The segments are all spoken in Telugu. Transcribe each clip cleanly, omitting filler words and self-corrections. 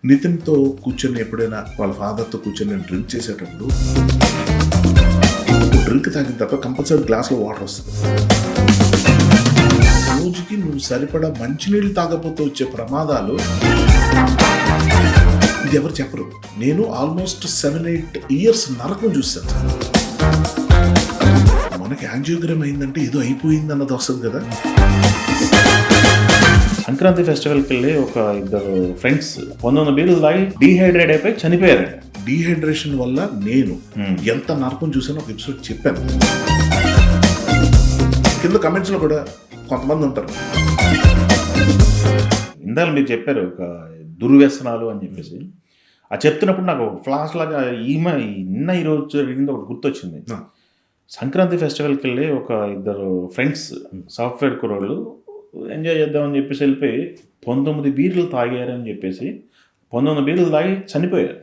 నితిన్‌తో కూర్చొని ఎప్పుడైనా వాళ్ళ ఫాదర్‌తో కూర్చొని నేను డ్రింక్ చేసేటప్పుడు డ్రింక్ తాగిన తర్వాత కంపల్సరీ గ్లాస్‌లో వాటర్ వస్తది. రోజుకి నువ్వు సరిపడా మంచినీళ్ళు తాగకపోతే వచ్చే ప్రమాదాలు ఇది ఎవరు చెప్పరు. నేను ఆల్మోస్ట్ 7-8 ఇయర్స్ నరకం చూశాను. మనకి యాంజియోగ్రామ్ అయిందంటే ఏదో అయిపోయింది అన్నది వస్తుంది కదా. సంక్రాంతి ఫెస్టివల్కి వెళ్ళి ఒక ఇద్దరు ఫ్రెండ్స్ 19 బీర్లు తాగి డీహైడ్రేట్ అయిపోయి చనిపోయారట. డీహైడ్రేషన్ వల్ల నేను ఎంత నరకం చూసానో ఒక ఎపిసోడ్ చెప్పాను. కింద కమెంట్స్ లో కూడా కొంతమంది ఉంటారు. ఇందాక మీరు చెప్పారు ఒక దుర్వ్యసనాలు అని చెప్పేసి. ఆ చెప్తున్నప్పుడు నాకు ఫ్లాష్ లాగా నిన్న ఈరోజు జరిగింది ఒకటి గుర్తొచ్చింది. సంక్రాంతి ఫెస్టివల్కి వెళ్ళి ఒక ఇద్దరు ఫ్రెండ్స్ సాఫ్ట్వేర్ కుర్రోళ్ళు ఎంజాయ్ చేద్దామని చెప్పేసి వెళ్ళిపోయి 19 బీర్లు తాగారని చెప్పేసి 19 బీర్లు తాగి చనిపోయారు.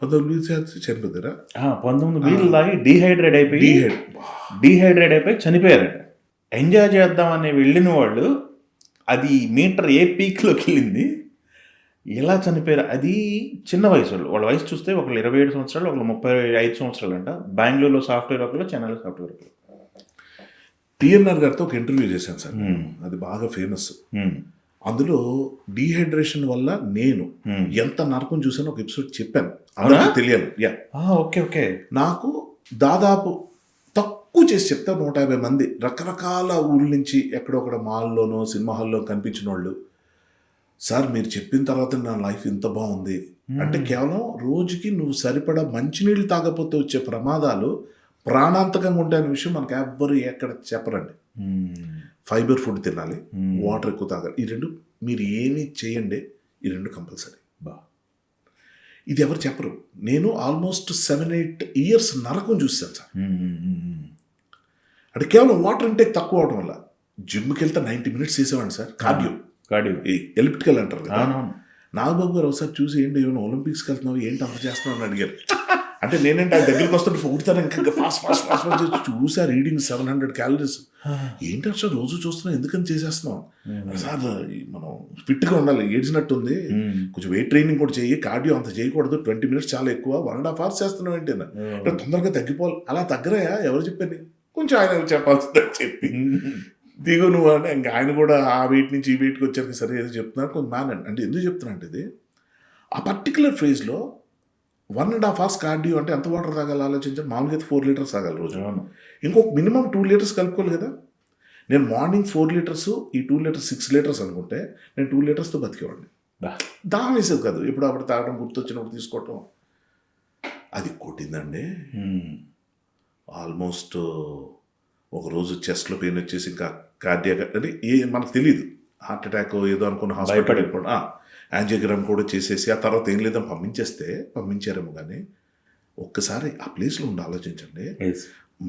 19 బీర్లు తాగి డీహైడ్రేట్ అయిపోయి చనిపోయారట. ఎంజాయ్ చేద్దామని వెళ్ళిన వాళ్ళు అది మీటర్ ఏ పీక్లోకి వెళ్ళింది, ఎలా చనిపోయారు. అది చిన్న వయసు వాళ్ళ వయసు చూస్తే ఒకళ్ళు 27 సంవత్సరాలు, ఒకళ్ళు 35 సంవత్సరాలు అంట. బెంగళూరులో సాఫ్ట్వేర్ ఒకళ్ళు, చెన్నైలో సాఫ్ట్వేర్ ఒకళ్ళు. టిఎన్ఆర్ గారితో ఒక ఇంటర్వ్యూ చేశాను సార్. అది బాగా ఫేమస్. అందులో డీహైడ్రేషన్ వల్ల నేను ఎంత నరకం చూసానో ఒక ఎపిసోడ్ చెప్పాను. అందరికీ తెలియాలి. ఓకే. నాకు దాదాపు తక్కువ చేసి చెప్తా 150 మంది రకరకాల ఊళ్ళ నుంచి ఎక్కడొక్కడ మాల్లోనో సినిమా హాల్లో కనిపించిన వాళ్ళు, సార్ మీరు చెప్పిన తర్వాత నా లైఫ్ ఇంత బాగుంది అంటే కేవలం రోజుకి నువ్వు సరిపడా మంచినీళ్ళు తాగకపోతే వచ్చే ప్రమాదాలు ప్రాణాంతకంగా ఉంటాయనే విషయం మనకు ఎవ్వరు ఎక్కడ చెప్పరండి. ఫైబర్ ఫుడ్ తినాలి, వాటర్ ఎక్కువ తాగాలి. ఈ రెండు మీరు ఏమి చేయండి, ఈ రెండు కంపల్సరీ. ఇది ఎవరు చెప్పరు. నేను ఆల్మోస్ట్ 7-8 ఇయర్స్ నరకం చూశాను సార్. అంటే కేవలం వాటర్ ఇంటేక్ తక్కువ అవడం వల్ల. జిమ్కి వెళ్తే 90 మినిట్స్ చేసేవాడిని సార్. కార్డియో ఎలిప్టికల్ అంటారు కదా. నాగబాబు గారు ఒకసారి చూసి ఏంటి ఏమైనా ఒలింపిక్స్కి వెళ్తున్నావు, ఏంటి అంత చేస్తున్నావు అని అడిగారు. అంటే నేనంటే ఆ దగ్గరికి వస్తుంటే పొగుడుతాను ఇంకా ఫాస్ట్ చూసా. Reading 700 calories. ఏంటి అసలు రోజు చూస్తున్నావు, ఎందుకని చేసేస్తున్నావు సార్? మనం ఫిట్గా ఉండాలి, ఏడ్చినట్టు ఉంది, కొంచెం వెయిట్ ట్రైనింగ్ కూడా చేయి, కార్డియో అంత చేయకూడదు, 20 మినిట్స్ చాలా ఎక్కువ, 1.5 hours చేస్తున్నావు ఏంటి అంటే తొందరగా తగ్గిపోవాలి. అలా తగ్గరాయా, ఎవరు చెప్పారు? కొంచెం ఆయన చెప్పాల్సిందని చెప్పి దిగు నువ్వు అంటే ఇంకా ఆయన కూడా ఆ వెయిట్ నుంచి ఈ వెయిట్కి వచ్చాక సరే ఏదో చెప్తున్నారు. కొంచెం మ్యాన్ అంటే ఎందుకు చెప్తున్నా అంటే ఇది ఆ పర్టికులర్ ఫేజ్లో 1.5 hours కార్డియో అంటే ఎంత వాటర్ తాగాలి ఆలోచించాలి. మామూలుగా అయితే 4 liters తాగాలి రోజు. ఇంకొక మినిమం 2 liters కలుపుకోవాలి కదా. నేను మార్నింగ్ 4 liters, ఈ 2 liters 6 liters అనుకుంటే నేను 2 litersతో బతికేవాడిని. దాహం వేసేది కాదు, ఇప్పుడు అప్పుడు తాగడం, గుర్తొచ్చినప్పుడు తీసుకోవటం. అది కొట్టిందండి. ఆల్మోస్ట్ ఒకరోజు చెస్ట్లో పెయిన్ వచ్చేసి ఇంకా కార్డియాక్ అంటే మనకు తెలియదు, హార్ట్ అటాక్ ఏదో అనుకున్న హాస్పిటల్ వెళ్ళిపోవడం, యాంజియోగ్రామ్ కూడా చేసేసి ఆ తర్వాత ఏం లేదని పంపించారేమో. కానీ ఒక్కసారి ఆ ప్లేస్లో ఉండి ఆలోచించండి.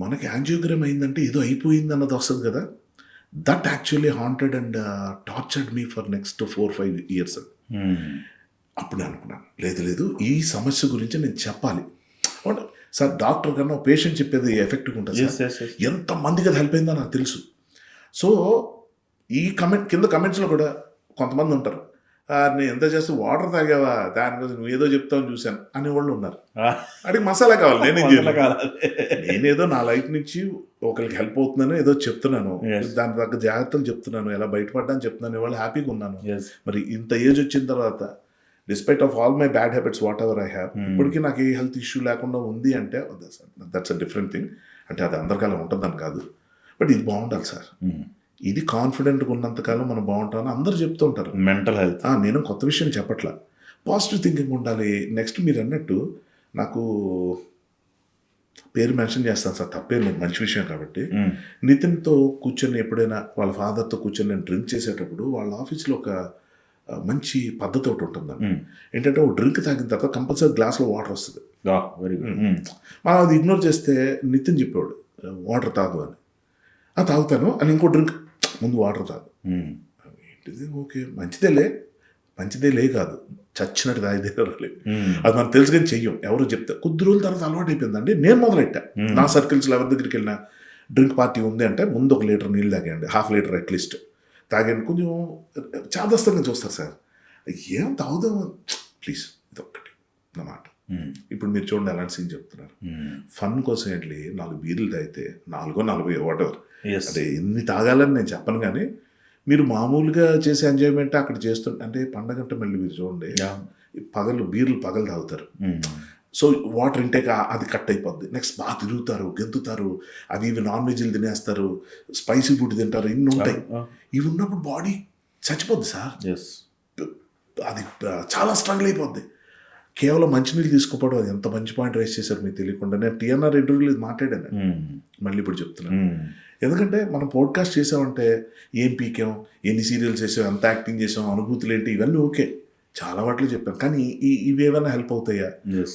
మనకి యాంజియోగ్రామ్ అయిందంటే ఏదో అయిపోయింది అన్నది వస్తుంది కదా. That actually haunted and tortured me for next 4-5 years. అప్పుడు నేను అనుకున్నాను, లేదు ఈ సమస్య గురించి నేను చెప్పాలి సార్. డాక్టర్ కన్నా పేషెంట్ చెప్పేది ఎఫెక్టివ్గా ఉంటుంది సార్. ఎంతమందికి అది హెల్ప్ అయిందో నాకు తెలుసు. సో ఈ కింద కమెంట్స్లో కూడా కొంతమంది ఉంటారు, నేను ఎంత చేస్తే వాటర్ తాగావా, దానికోసం నువ్వు ఏదో చెప్తావని చూశాను అనే వాళ్ళు ఉన్నారు. అడిగి మసాలా కావాలి, నేనేదో నా లైఫ్ నుంచి ఒకరికి హెల్ప్ అవుతున్నాను, ఏదో చెప్తున్నాను, దాని తగ్గ జాగ్రత్తలు చెప్తున్నాను, ఎలా బయటపడ్డాని చెప్తున్నాను, వాళ్ళు హ్యాపీగా ఉన్నాను. మరి ఇంత ఏజ్ వచ్చిన తర్వాత despite of all my bad habits what ever I have, ఇప్పటికీ నాకు ఏ హెల్త్ ఇష్యూ లేకుండా ఉంది అంటే దట్స్ అ డిఫరెంట్ థింగ్. అంటే అది అందరికాలం ఉంటుందని కాదు, బట్ ఇది బాగుండాలి సార్. ఇది కాన్ఫిడెంట్గా ఉన్నంతకాలం మనం బాగుంటామని అందరూ చెప్తూ ఉంటారు. మెంటల్ హెల్త్ నేను కొత్త విషయం చెప్పట్లా, పాజిటివ్ థింకింగ్ ఉండాలి. నెక్స్ట్ మీరు అన్నట్టు నాకు పేరు మెన్షన్ చేస్తాను సార్, తప్పేం లేదు, మంచి విషయం కాబట్టి. నితిన్తో కూర్చొని ఎప్పుడైనా వాళ్ళ ఫాదర్తో కూర్చొని నేను డ్రింక్ చేసేటప్పుడు వాళ్ళ ఆఫీస్లో ఒక మంచి పద్ధతి ఒకటి ఉంటుందండి. ఏంటంటే ఒక డ్రింక్ తాగిన తర్వాత కంపల్సరీ గ్లాస్లో వాటర్ వస్తుంది. Very good. మనం అది ఇగ్నోర్ చేస్తే నితిన్ చెప్పేవాడు వాటర్ తాగు అని. తాగుతాను అని ఇంకో డ్రింక్ ముందు వాటర్ తాగు. ఏంటిది, ఓకే మంచిదేలే కాదు, చచ్చినట్టు తాగితే అది మనకు తెలుసు కానీ చెయ్యం, ఎవరు చెప్తే కొద్ది రోజుల తర్వాత అలవాటు అయిపోయిందండి. నేను మొదలెట్టా నా సర్కిల్స్లో ఎవరి దగ్గరికి వెళ్ళినా డ్రింక్ పార్టీ ఉంది అంటే ముందు 1 లీటర్ నీళ్ళు తాగండి, ½ లీటర్ అట్లీస్ట్ తాగండి. కొంచెం చాదస్తంగా చూస్తారు సార్. ఏం తాగుదాం ప్లీజ్ ఇదొక్కటి నా మాట. ఇప్పుడు మీరు చూడండి ఎలాంటి సీన్ చెప్తున్నారు. ఫన్ కోసం వెళ్ళి 4 బీర్లు తాగితే 4 వాటెవర్ అంటే ఎన్ని తాగాలని నేను చెప్పను, కానీ మీరు మామూలుగా చేసే ఎంజాయ్మెంట్ అక్కడ చేస్తుంటే అంటే పండగ అంటే మళ్ళీ మీరు చూడండి బీర్లు పగలు తాగుతారు. సో వాటర్ ఇంటేక్ అది కట్ అయిపోద్ది. నెక్స్ట్ బాగా తిరుగుతారు, గెంతుతారు, అవి ఇవి నాన్ వెజ్లు తినేస్తారు, స్పైసీ ఫుడ్ తింటారు, ఇన్ని ఉంటాయి. ఇవి ఉన్నప్పుడు బాడీ చచ్చిపోద్ది సార్. అది చాలా స్ట్రగుల్ అయిపోద్ది. కేవలం మంచినీళ్ళు తీసుకోపోవడం, అది ఎంత మంచి పాయింట్ రైస్ చేశారు మీకు తెలియకుండా. నేను టీఎన్ఆర్ ఇంటర్వ్యూలో ఇది మాట్లాడాను, మళ్ళీ ఇప్పుడు చెప్తున్నాను. ఎందుకంటే మనం పోడ్కాస్ట్ చేసామంటే ఏం పీకాం, ఎన్ని సీరియల్స్ చేసాం, ఎంత యాక్టింగ్ చేసాం, అనుభూతులు ఏంటి, ఇవన్నీ ఓకే, చాలా వాటిలో చెప్పాను. కానీ ఇవి ఏమైనా హెల్ప్ అవుతాయా?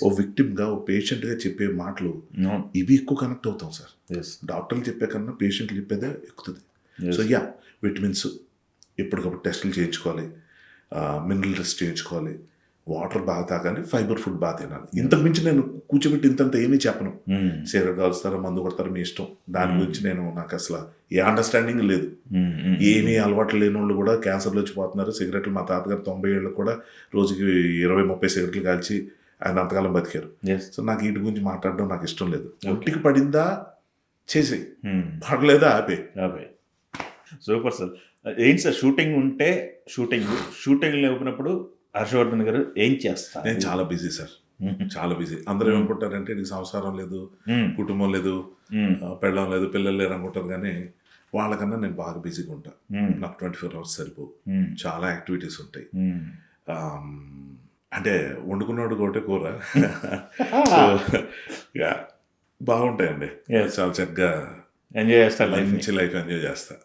ఓ విక్టిమ్గా, ఓ పేషెంట్గా చెప్పే మాటలు ఇవి ఎక్కువ కనెక్ట్ అవుతాం సార్. డాక్టర్లు చెప్పే కన్నా పేషెంట్లు చెప్పేదే ఎక్కుతుంది. సో విటమిన్స్ ఎప్పటికప్పుడు టెస్టులు చేయించుకోవాలి, మినరల్ టెస్ట్ చేయించుకోవాలి, వాటర్ బాగా తాగాలి, ఫైబర్ ఫుడ్ బాగా తినాలి. ఇంతకు మించి నేను కూర్చోబెట్టి ఇంతంత ఏమీ చెప్పను. సిగరెట్ కాలుస్తారా, మందు కొడతారా మీ ఇష్టం. దాని గురించి నాకు అసలు ఏ అండర్స్టాండింగ్ లేదు. ఏమీ అలవాట్లు లేని వాళ్ళు కూడా క్యాన్సర్లు వచ్చిపోతున్నారు. సిగరెట్లు మా తాతగారు 90 ఏళ్ళు కూడా రోజుకి 20-30 సిగరెట్లు కాల్చి ఆయన అంతకాలం బతికారు. సో నాకు వీటి గురించి మాట్లాడడం నాకు ఇష్టం లేదు. ఒంటికి పడిందా చేసి, పడలేదా ఆపే. Super sir. ఏంటి సార్ షూటింగ్ ఉంటే షూటింగ్ లేకున్నప్పుడు హర్షవర్ధన్ గారు ఏం చేస్తారు? నేను చాలా బిజీ సార్, చాలా బిజీ. అందరూ ఏమనుకుంటారంటే నీకు సంసారం లేదు, కుటుంబం లేదు, పెళ్ళం లేదు, పిల్లలు లేరు అనుకుంటారు. కానీ వాళ్ళకన్నా నేను బాగా బిజీగా ఉంటాను. నాకు 24 hours సరిపోవు. చాలా యాక్టివిటీస్ ఉంటాయి. అంటే వండుకున్నాడు ఒకటే కూర. సో బాగుంటాయండి, చాలా చక్కగా ఎంజాయ్ చేస్తారు, లైఫ్ ఎంజాయ్ చేస్తా.